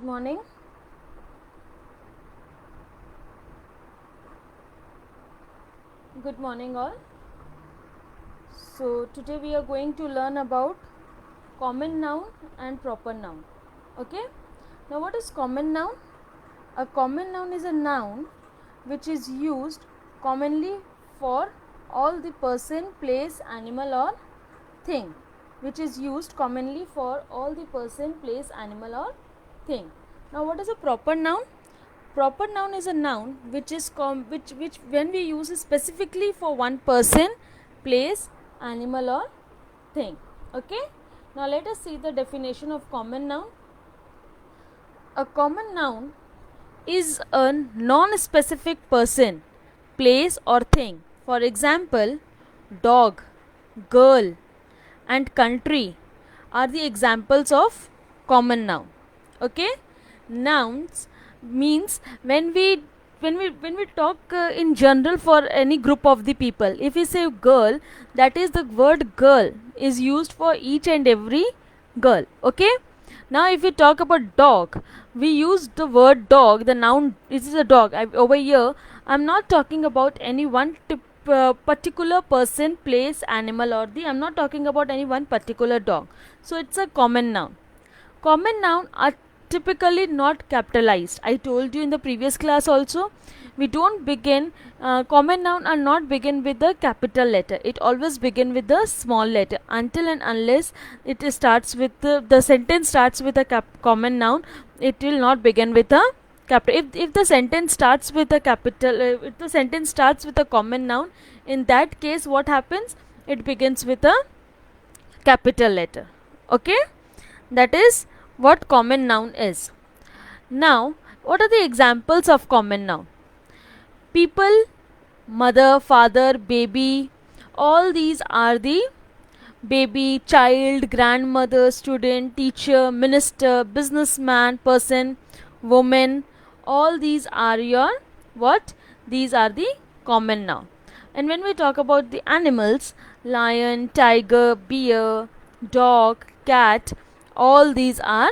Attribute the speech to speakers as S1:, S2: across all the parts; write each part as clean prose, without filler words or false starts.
S1: Good morning. Good morning all. So today we are going to learn about common noun and proper noun. Okay. Now what is common noun? A common noun is a noun which is used commonly for all the person, place, animal or thing. Which is used commonly for all the person, place, animal or thing. Now what is a proper noun? Proper noun is a noun which is which when we use it specifically for one person, place, animal or thing. Okay. Now let us see the definition of common noun. A common noun is a non-specific person, place or thing. For example, dog, girl and country are the examples of common noun. Okay. Nouns means when we talk in general for any group of the people. If we say girl, that is the word girl is used for each and every girl. Okay. Now if we talk about dog, we use the word dog, the noun. This is a dog. Over here I'm not talking about any one particular person, place, animal or the I'm not talking about any one particular dog. So it's a common noun. Common noun are typically not capitalized. I told you in the previous class also, we don't begin common noun are not begin with the capital letter. It always begin with the small letter until and unless it starts with the sentence starts with a common noun. It will not begin with a capital. If the sentence starts with a capital, if the sentence starts with a common noun, in that case what happens? It begins with a capital letter. Okay, that is what common noun is. Now, what are the examples of common noun? People, mother, father, baby, all these are the baby, child, grandmother, student, teacher, minister, businessman, person, woman, all these are your what? These are the common noun. And when we talk about the animals, lion, tiger, bear, dog, cat, all these are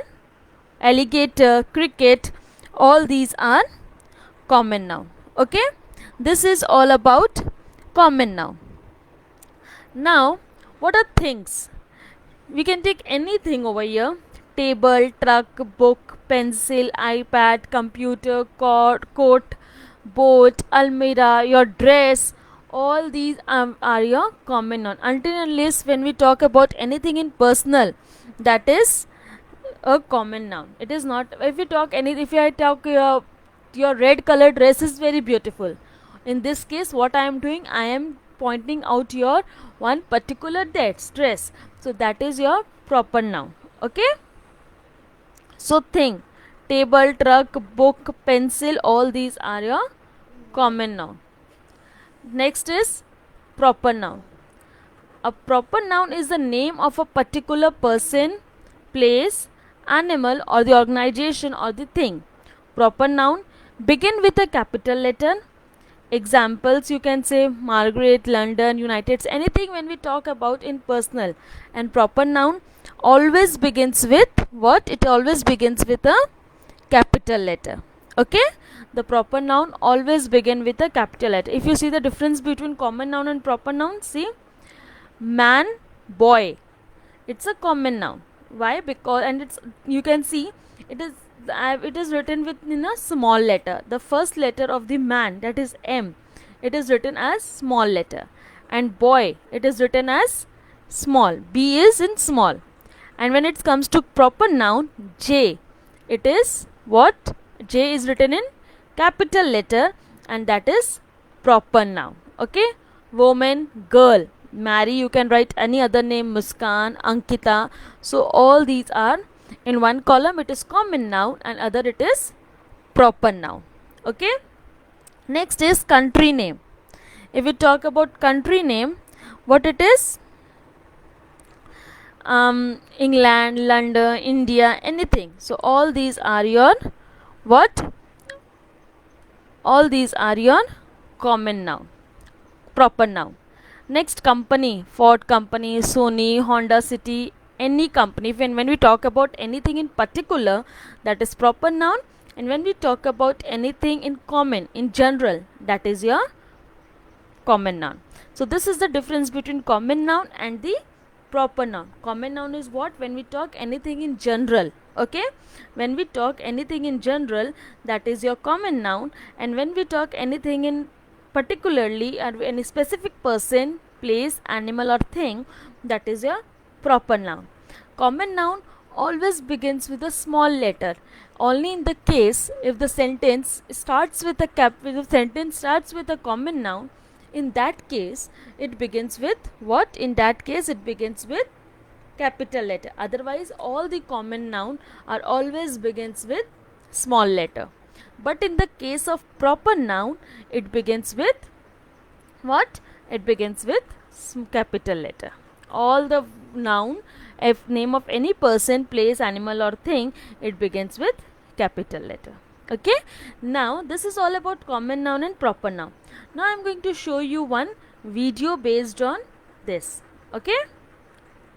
S1: alligator, cricket, all these are common noun. Okay, this is all about common noun. Now what are things? We can take anything over here: table, truck, book, pencil, iPad, computer, coat, boat, almirah, your dress. All these are your common noun. Until and unless when we talk about anything in personal, that is a common noun. It is not. If you talk any, if I talk your red color dress is very beautiful. In this case, what I am doing, I am pointing out your one particular dress. So that is your proper noun. Okay. So thing, table, truck, book, pencil, all these are your common noun. Next is proper noun. A proper noun is the name of a particular person, place, animal or the organization or the thing. Proper noun begin with a capital letter. Examples, you can say Margaret, London, United, anything when we talk about in personal. And proper noun always begins with what? It always begins with a capital letter. Okay, the proper noun always begin with a capital letter. If you see the difference between common noun and proper noun, see, man, boy, it's a common noun. Why? Because, and it's, you can see it is written with in a small letter. The first letter of the man, that is M, it is written as small letter, and boy, it is written as small. B is in small. And when it comes to proper noun, J, it is what? J is written in capital letter, and that is proper noun. Okay, woman, girl, Mary, you can write any other name, Muskan, Ankita. So all these are in one column, it is common noun, and other it is proper noun. Okay. Next is country name. If we talk about country name, what it is? England, London, India, anything. So all these are your what? All these are your common noun, proper noun. Next, company, Ford company, Sony, Honda City, any company. When we talk about anything in particular, that is proper noun, and when we talk about anything in common, in general, that is your common noun. So this is the difference between common noun and the proper noun. Common noun is what? When we talk anything in general. Okay, when we talk anything in general, that is your common noun, and when we talk anything in particularly or any specific person, place, animal or thing, that is your proper noun. Common noun always begins with a small letter. Only in the case if the sentence starts with a if the sentence starts with a common noun, in that case it begins with what? In that case it begins with capital letter. Otherwise all the common noun are always begins with small letter. But in the case of proper noun, it begins with what? It begins with capital letter. All the noun, if name of any person, place, animal or thing, it begins with capital letter. Okay, now this is all about common noun and proper noun. Now I am going to show you one video based on this. Okay,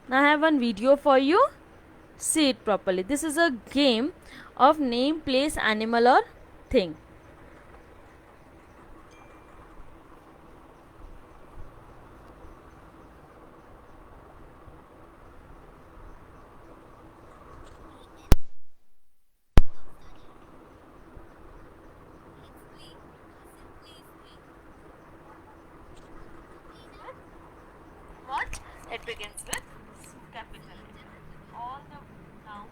S1: now I have one video for you. See it properly. This is a game of name, place, animal or thing. What? It begins with capital letter. All the noun.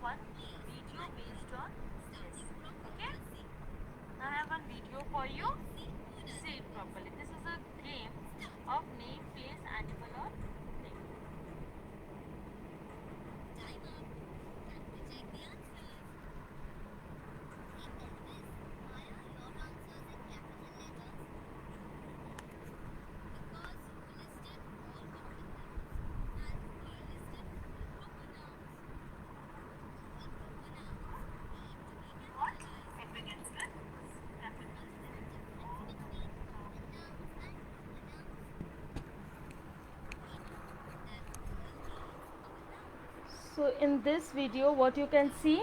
S1: One video based on this. Okay? Now I have one video for you. See it properly. This is a game of name, place, animal or thing. What? It begins with capital. So in this video what you can see,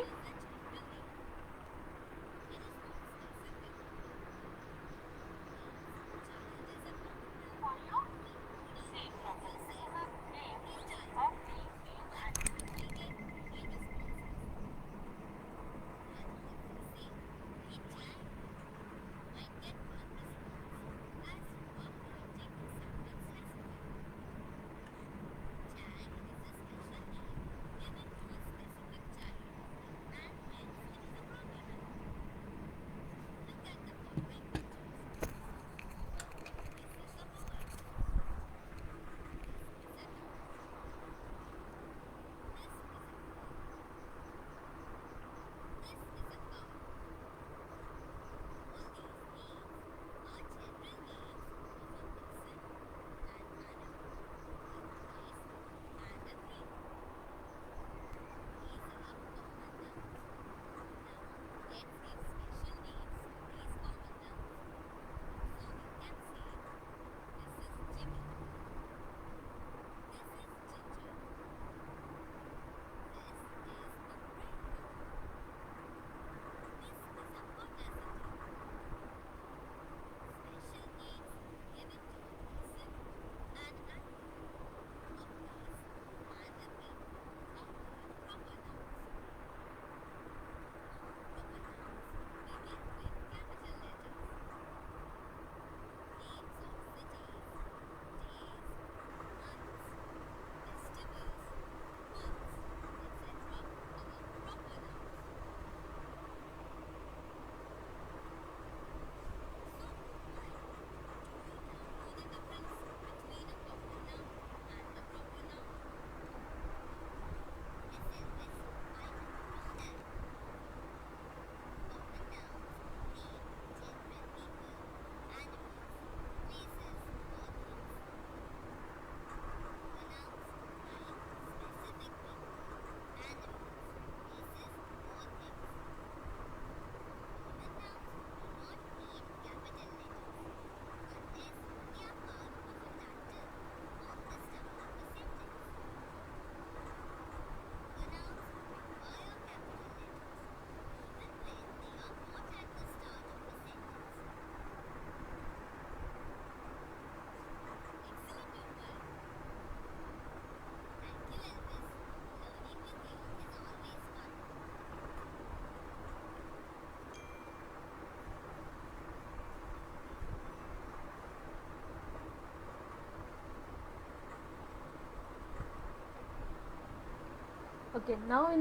S1: Okay, now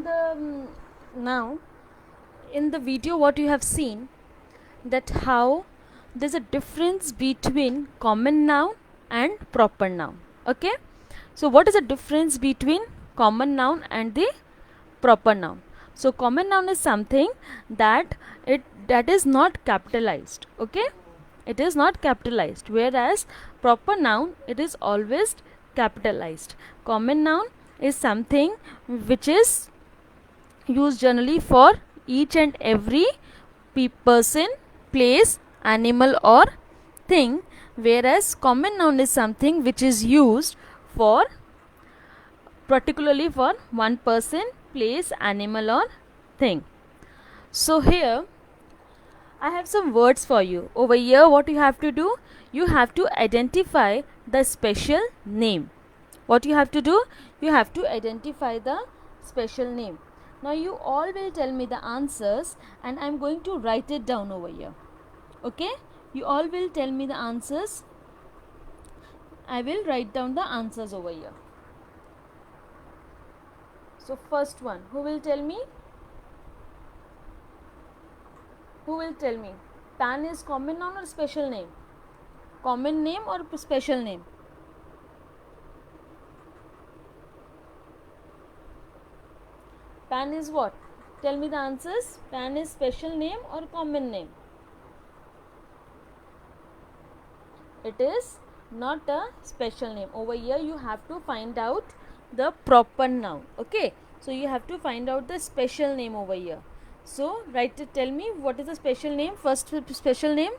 S1: in the video what you have seen, that how there's a difference between common noun and proper noun. Okay, so what is the difference between common noun and the proper noun? So common noun is something that is not capitalized. Okay, it is not capitalized, whereas proper noun, it is always capitalized. Common noun is something which is used generally for each and every person, place, animal or thing, whereas common noun is something which is used for particularly for one person, place, animal or thing. So here I have some words for you. Over here what you have to do, you have to identify the special name. What you have to do, you have to identify the special name. Now you all will tell me the answers and I am going to write it down over here. Okay, you all will tell me the answers. I will write down the answers over here. So first one, who will tell me? Who will tell me? Pan is common noun or special name? Common name or special name? Pan is what? Tell me the answers. Pan is special name or common name? It is not a special name. Over here you have to find out the proper noun. Okay, so you have to find out the special name over here. So write it, tell me what is the special name. First special name.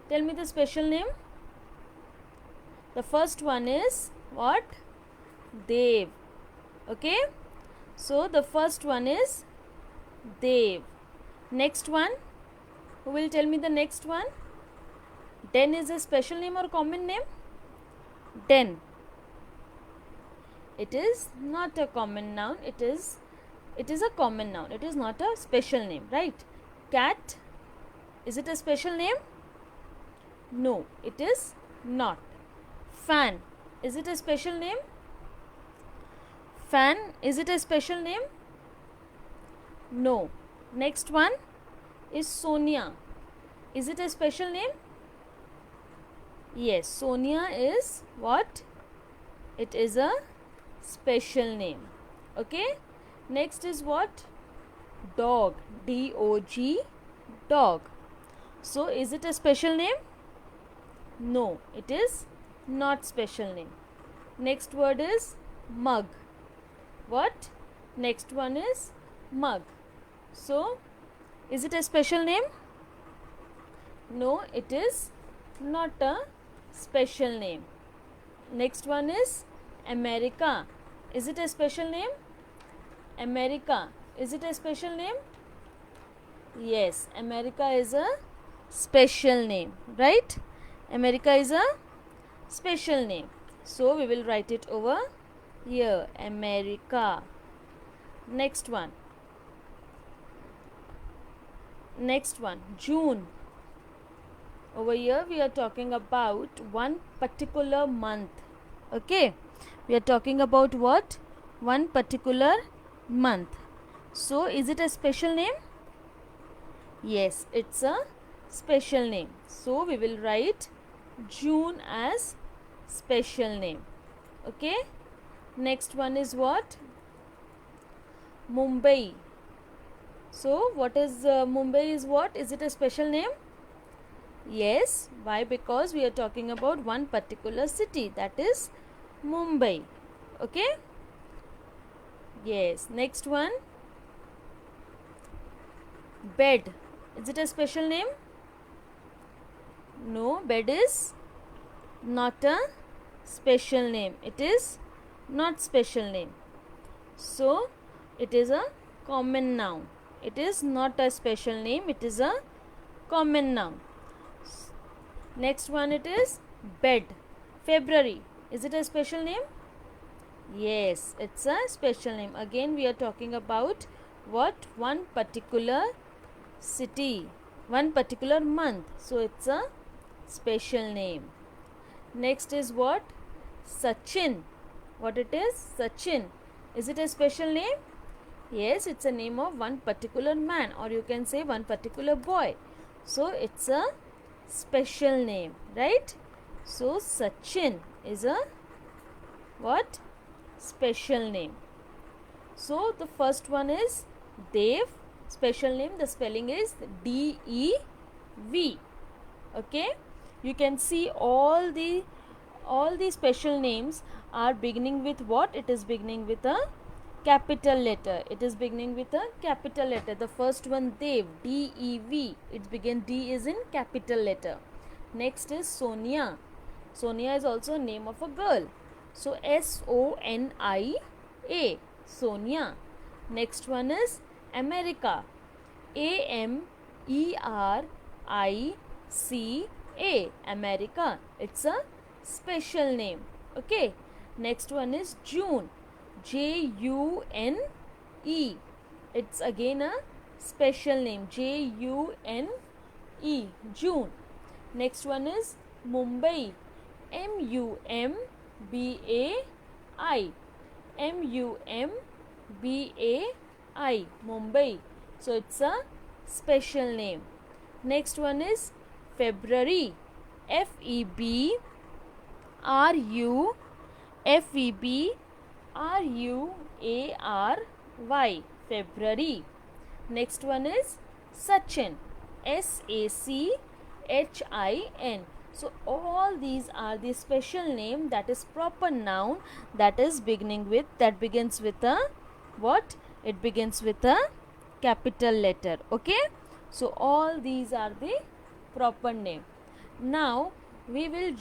S1: Tell me the special name. The first one is what? Dev. Okay, so the first one is Dev. Next one, who will tell me the next one? Den is a special name or common name? Den. It is not a common noun. It is a common noun. It is not a special name, right? Cat, is it a special name? No, it is not. Fan, is it a special name? Fan, is it a special name? No. Next one is Sonia. Is it a special name? Yes, Sonia is what? It is a special name. Okay, next is what? Dog. D-O-G, dog. So is it a special name? No, it is not special name. Next word is mug. What? Next one is mug. So is it a special name? No, it is not a special name. Next one is America. Is it a special name? America, is it a special name? Yes, America is a special name, right? America is a special name. So we will write it over here, America. Next one. Next one, June. Over here we are talking about one particular month. Okay, we are talking about what? One particular month. So is it a special name? Yes, it's a special name. So we will write June as special name. Okay, next one is what? Mumbai. So what is Mumbai is what? Is it a special name? Yes. Why? Because we are talking about one particular city, that is Mumbai. Okay. Yes. Next one, bed. Is it a special name? No, bed is not a special name. It is not special name. So it is a common noun. It is not a special name. It is a common noun. Next one, it is bed. February. Is it a special name? Yes, it's a special name. Again we are talking about what? One particular city, one particular month. So it's a special name. Next is what? Sachin. What it is? Sachin. Is it a special name? Yes, it's a name of one particular man, or you can say one particular boy. So it's a special name, right? So Sachin is a what? Special name. So the first one is Dev. Special name, the spelling is D-E-V. Okay, you can see all the special names are beginning with what? It is beginning with a capital letter. It is beginning with a capital letter. The first one, Dev, D-E-V. It begins, D is in capital letter. Next is Sonia. Sonia is also a name of a girl. So S-O-N-I-A, Sonia. Next one is America. A-M-E-R-I-C-A, America. It's a special name. Okay. Next one is June. J-U-N-E. It's again a special name. J-U-N-E, June. Next one is Mumbai. M-U-M-B-A-I. M-U-M-B-A-I, Mumbai. So it's a special name. Next one is February. F-E-B-R-U-F-E-B-R-U-A-R-Y, February. Next one is Sachin. S-A-C-H-I-N. So all these are the special name, that is proper noun, that is begins with a what? It begins with a capital letter. Okay. So all these are the proper name. Now we will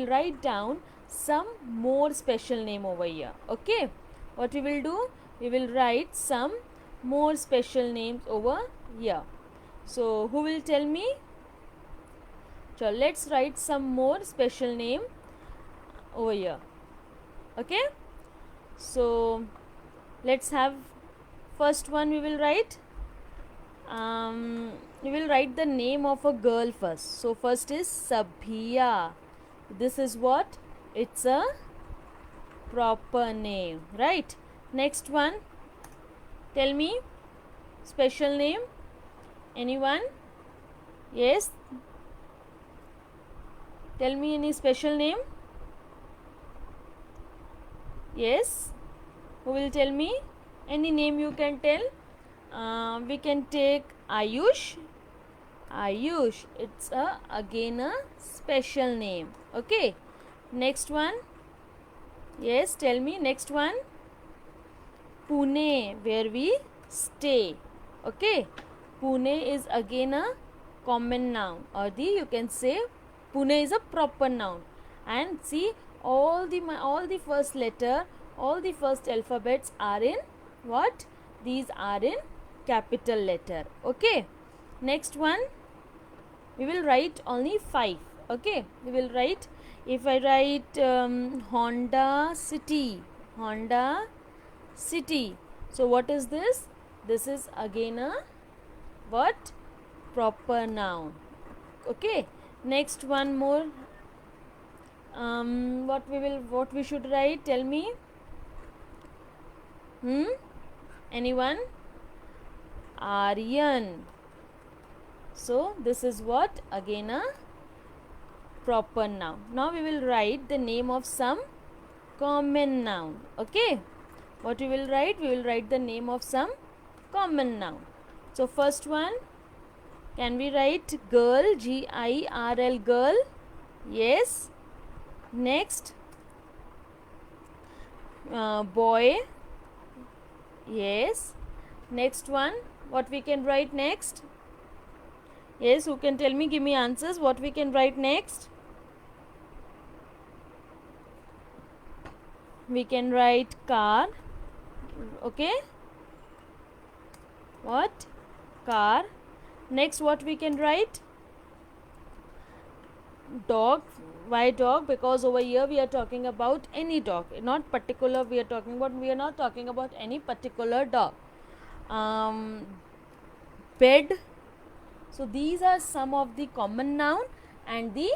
S1: write down some more special name over here. Okay. What we will do? We will write some more special names over here. So who will tell me? So let's write some more special name over here. Okay. So let's have first one. We will write the name of a girl first. So first is Sabhiya. This is what? It's a proper name, right? Next one. Tell me special name. Anyone? Yes. Tell me any special name. Yes. Who will tell me? Any name you can tell. We can take Ayush. Ayush. It's again a special name. Okay. Next one. Yes. Tell me. Next one. Pune, where we stay. Okay. Pune is again a common noun, or you can say Pune is a proper noun. And see, all the first letter, all the first alphabets are in what? These are in capital letter. Okay. Next one, we will write only 5. Okay. We will write, if I write Honda City. Honda City. So what is this? This is again a what? Proper noun. Okay. Next one more. What we should write? Tell me. Anyone? Aryan. So this is what? Again a proper noun. Now we will write the name of some common noun. Okay. What we will write? We will write the name of some common noun. So first one. Can we write girl? G-I-R-L, girl. Yes. Next. Boy. Yes. Next one. What we can write next? Yes, who can tell me? Give me answers. What we can write next? We can write car. Okay. What? Car. Next, what we can write? Dog. Why dog? Because over here we are talking about any dog, not particular. We are not talking about any particular dog. Bed. So these are some of the common noun and the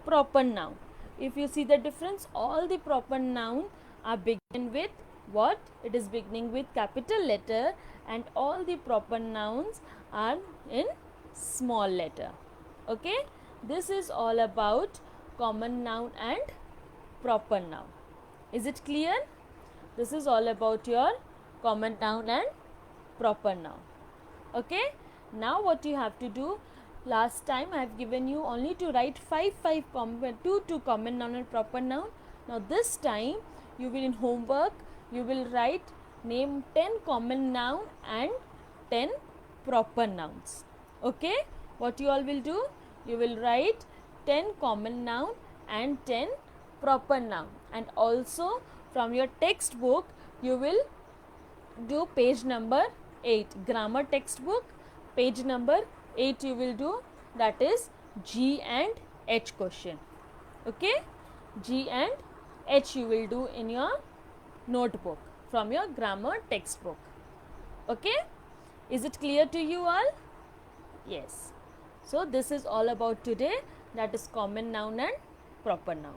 S1: proper noun. if you see the difference, all the proper noun are begin with what? It is beginning with capital letter, and all the proper nouns are in small letter. Okay, this is all about common noun and proper noun. Is it clear? This is all about your common noun and proper noun. Okay, now what you have to do, last time I have given you only to write 2 common noun and proper noun. Now this time you will, in homework, you will write name 10 common noun and 10 proper nouns. Okay, what you all will do, you will write 10 common noun and 10 proper noun, and also from your textbook you will do page number 8, grammar textbook, page number 8 you will do, that is G and H question. Okay, G and H you will do in your notebook from your grammar textbook. Okay, is it clear to you all? Yes. So this is all about today, that is common noun and proper noun.